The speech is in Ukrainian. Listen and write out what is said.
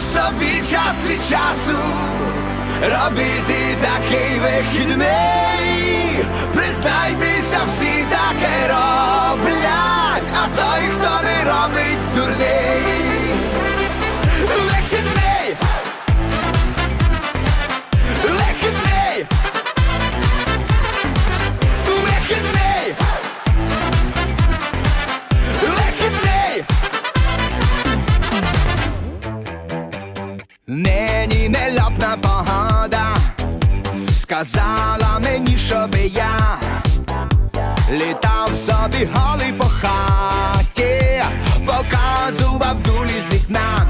собі час від часу робити такий вихідний. Признайтеся, всі таке роблять, а той, хто не робить, дурний. Вихідний! Вихідний! Вихідний! Вихідний! Нині нельотна погода сказала мені, щоби я літав собі голий по хаті, показував дулі з вікна.